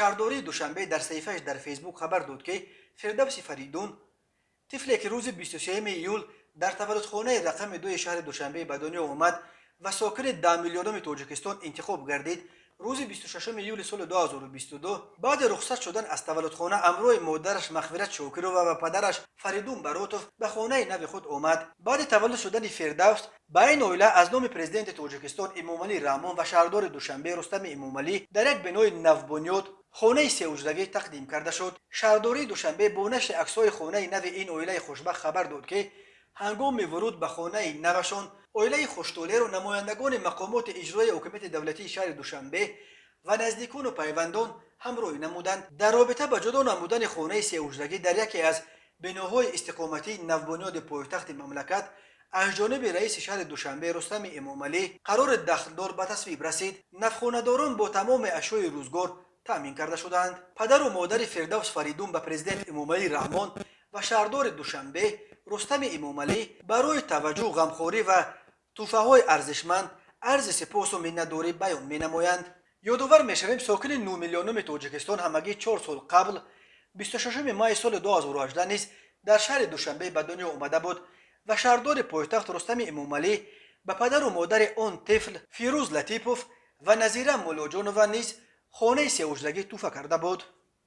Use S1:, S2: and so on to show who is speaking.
S1: شهرداری دوشنبه در صحیفه‌اش در فیسبوک خبر داد که فردوس فریدون، طفلی که روز 23 ایول در تولدخانه رقم 2 شهر دوشنبه به دنیا آمد و ساکن 10 میلیونم تاجیکستان انتخاب گردید، روز 26 ایول سال 2022 بعد رخصت شدن از تولدخانه امروی مادرش مغفرت شاکرova و پدرش فریدون براتوف به خانه نو خود آمد. بعد تولد شدن فردوس با این اویله از نام پرزیدنت تاجیکستان امامعلی رحمان و شهردار دوشنبه رستم امامعلی در یک بنای نوبنیاد خانه سه حجروی تقدیم کرده شد. شهرداری دوشنبه با نشر عکس‌های خانه نو این اویله خوشبخت خبر داد که هنگام ورود به خانه نوشان اویله خوشتولر و نمایندگان مقامات اجرایی حکومت دولتی شهر دوشنبه و نزدیکان و پیوندان همراهی نمودند. در رابطه با جدا نمودن خانه سه حجروی در یکی از بناهای استقامتی نوبنیاد پایتخت مملکت از جانب رئیس شهر دوشنبه رستم امامعلی قرار دخلدار به تصویب رسید. نوخانه‌داران با تمام اشیای روزگار تامین کرده شدند. پدر و مادر فردوس فریدون به پرزیدنت امامعلی رحمان و شهردار دوشنبه رستم امامعلی برای توجه غمخواری و تحفه‌های ارزشمند عرض سپاس و منت‌داری بیان می‌نمایند. یادآور می‌شویم ساکن 9 میلیونم تاجیکستان همگی 4 سال قبل 26 مای سال 2018 نیز در شهر دوشنبه به دنیا آمده بود و شهردار پایتخت رستم امامعلی به پدر و مادر آن طفل فیروز لطیپوف و نظیره مولاجانووا نیز خانه سه حجروی تحفه کرده بود.